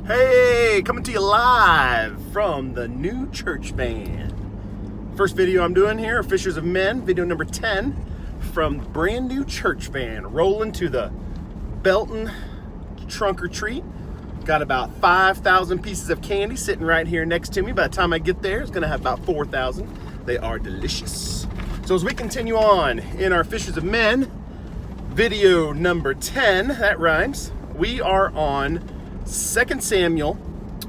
Hey, coming to you live from the new church van. First video I'm doing here, Fishers of Men, video number 10 from brand new church van, rolling to the Belton trunk or treat. Got about 5,000 pieces of candy sitting right here next to me. By the time I get there, it's gonna have about 4,000. They are delicious. So as we continue on in our Fishers of Men, video number 10, that rhymes, we are on 2 Samuel,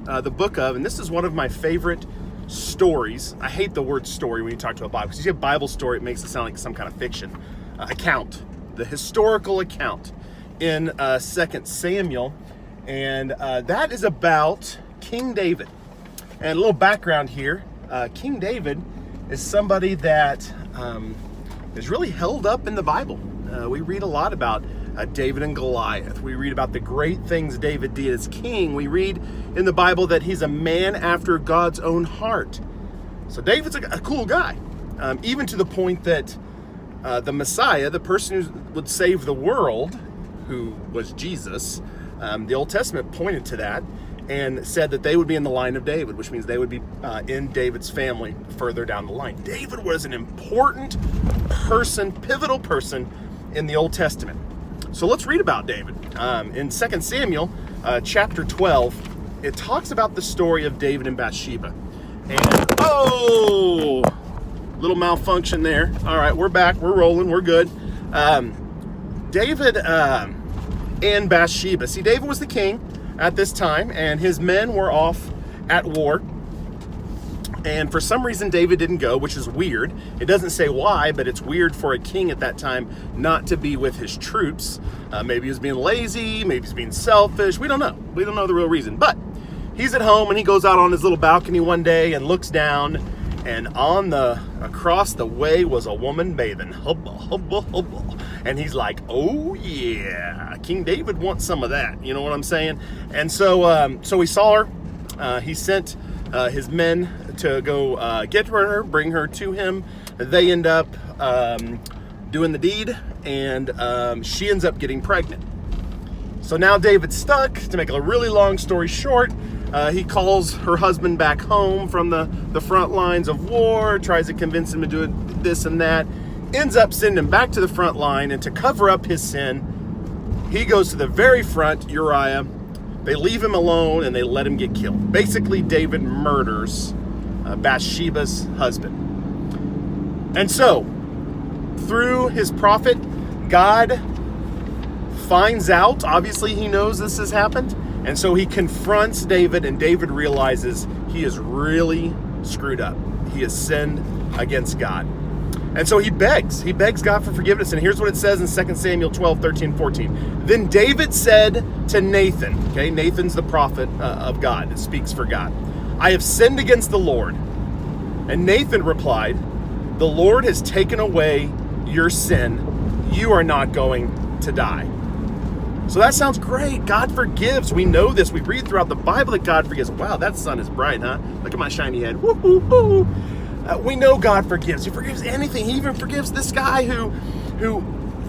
the book of, and this is one of my favorite stories. I hate the word story when you talk to a Bible, because you see a Bible story, it makes it sound like some kind of fiction. Account, the historical account in 2 Samuel, and that is about King David. And a little background here, King David is somebody that is really held up in the Bible. We read a lot about David and Goliath. We read about the great things David did as king. We read in the Bible that he's a man after God's own heart. So David's a cool guy, even to the point that the Messiah, the person who would save the world, who was Jesus, the Old Testament pointed to that and said that they would be in the line of David, which means they would be in David's family further down the line. David was an important person, pivotal person in the Old Testament. So let's read about David. In 2 Samuel chapter 12, it talks about the story of David and Bathsheba. And, oh, little malfunction there. All right, we're back, we're rolling, we're good. David and Bathsheba. See, David was the king at this time, and his men were off at war. And for some reason, David didn't go, which is weird. It doesn't say why, but it's weird for a king at that time not to be with his troops. Maybe he was being lazy, maybe he's being selfish. We don't know. We don't know the real reason. But he's at home, and he goes out on his little balcony one day and looks down, and across the way was a woman bathing. Hubba, hubba, hubba. And he's like, oh yeah, King David wants some of that. You know what I'm saying? And so he saw her. He sent his men to go get her, bring her to him. They end up doing the deed, and she ends up getting pregnant. So now David's stuck. To make a really long story short, he calls her husband back home from the front lines of war, tries to convince him to do this and that, ends up sending him back to the front line, and to cover up his sin, he goes to the very front, Uriah. They leave him alone and they let him get killed. Basically, David murders Bathsheba's husband. And so, through his prophet, God finds out, obviously he knows this has happened, and so he confronts David, and David realizes he is really screwed up. He has sinned against God. And so he begs God for forgiveness. And here's what it says in 2 Samuel 12, 13, 14. Then David said to Nathan, okay, Nathan's the prophet of God, that speaks for God, I have sinned against the Lord. And Nathan replied, the Lord has taken away your sin. You are not going to die. So that sounds great. God forgives. We know this. We read throughout the Bible that God forgives. Wow, that sun is bright, huh? Look at my shiny head. Woo-hoo-hoo. We know God forgives. He forgives anything. He even forgives this guy who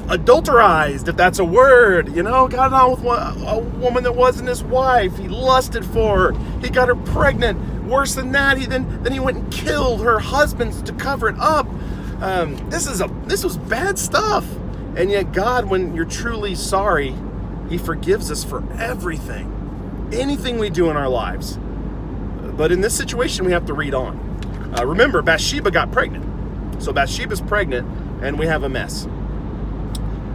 adulterized, if that's a word. You know, got on with a woman that wasn't his wife. He lusted for her. He got her pregnant. Worse than that, then he went and killed her husband to cover it up. This was bad stuff. And yet God, when you're truly sorry, he forgives us for everything, anything we do in our lives. But in this situation, we have to read on. Remember, Bathsheba got pregnant. So Bathsheba's pregnant, and we have a mess.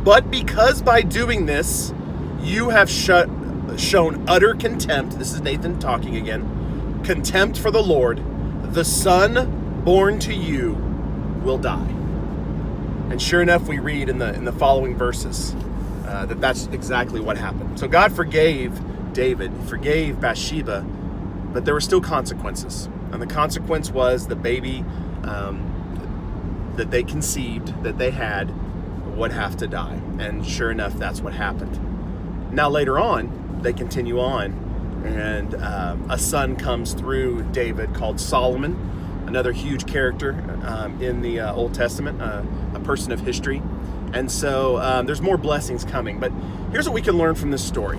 But because by doing this, you have shown utter contempt, this is Nathan talking again, contempt for the Lord, the son born to you will die. And sure enough, we read in the following verses that's exactly what happened. So God forgave David, forgave Bathsheba, but there were still consequences. And the consequence was the baby that they conceived, that they had, would have to die. And sure enough, that's what happened. Now later on, they continue on, and a son comes through David called Solomon, another huge character in the Old Testament, a person of history. And so there's more blessings coming. But here's what we can learn from this story.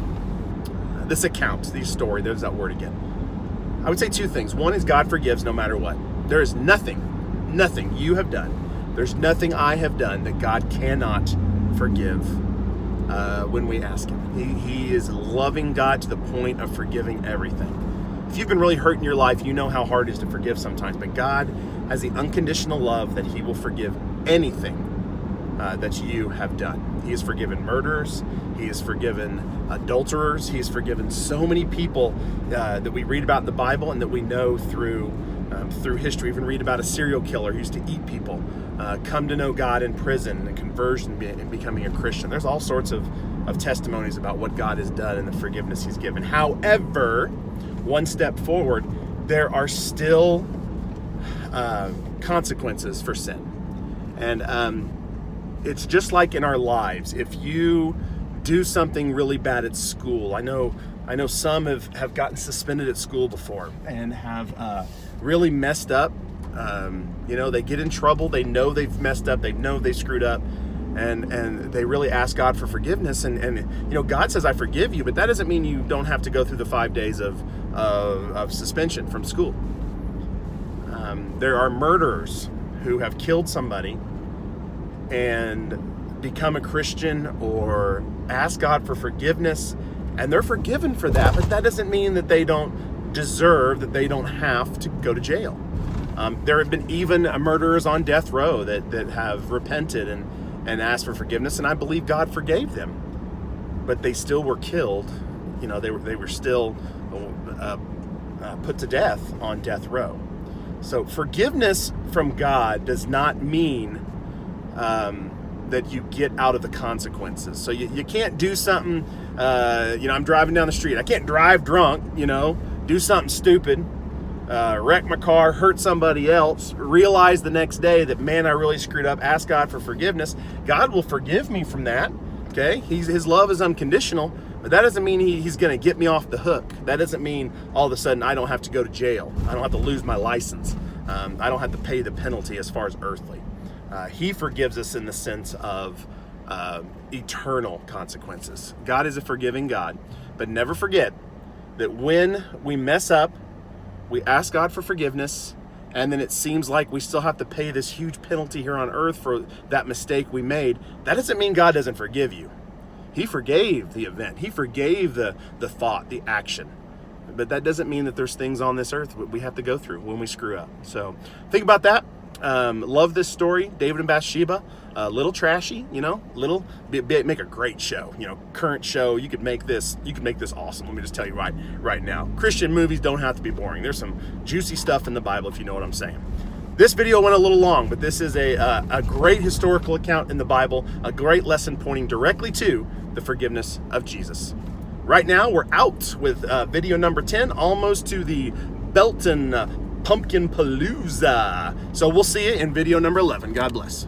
this account, the story, there's that word again. I would say two things. One is God forgives no matter what. There is nothing you have done. There's nothing I have done that God cannot forgive when we ask him. He is a loving God to the point of forgiving everything. If you've been really hurt in your life, you know how hard it is to forgive sometimes, but God has the unconditional love that he will forgive anything that you have done. He has forgiven murderers. He has forgiven adulterers. He has forgiven so many people that we read about in the Bible and that we know through history. Even read about a serial killer who used to eat people, come to know God in prison, and conversion and becoming a Christian. There's all sorts of testimonies about what God has done and the forgiveness he's given. However, one step forward, there are still consequences for sin. And it's just like in our lives. If you do something really bad at school, I know some have gotten suspended at school before and have really messed up. They get in trouble. They know they've messed up. They know they screwed up. And they really ask God for forgiveness. And God says, I forgive you, but that doesn't mean you don't have to go through the 5 days of suspension from school. There are murderers who have killed somebody and become a Christian or ask God for forgiveness, and they're forgiven for that, but that doesn't mean that they don't deserve, that they don't have to go to jail. There have been even murderers on death row that have repented and asked for forgiveness, and I believe God forgave them, but they still were killed. They were still put to death on death row. So forgiveness from God does not mean that you get out of the consequences. So you can't do something, I'm driving down the street. I can't drive drunk, do something stupid, wreck my car, hurt somebody else, realize the next day that, man, I really screwed up, ask God for forgiveness. God will forgive me from that, okay? His love is unconditional, but that doesn't mean he's going to get me off the hook. That doesn't mean all of a sudden I don't have to go to jail. I don't have to lose my license. I don't have to pay the penalty as far as earthly. He forgives us in the sense of eternal consequences. God is a forgiving God, but never forget that when we mess up, we ask God for forgiveness, and then it seems like we still have to pay this huge penalty here on earth for that mistake we made. That doesn't mean God doesn't forgive you. He forgave the event. He forgave the thought, the action. But that doesn't mean that there's things on this earth we have to go through when we screw up. So think about that. Love this story, David and Bathsheba. A little trashy, make a great show. Current show. You could make this awesome. Let me just tell you right now. Christian movies don't have to be boring. There's some juicy stuff in the Bible, if you know what I'm saying. This video went a little long, but this is a great historical account in the Bible, a great lesson pointing directly to the forgiveness of Jesus. Right now, we're out with video number 10, almost to the Belton Pumpkin Palooza. So we'll see you in video number 11. God bless.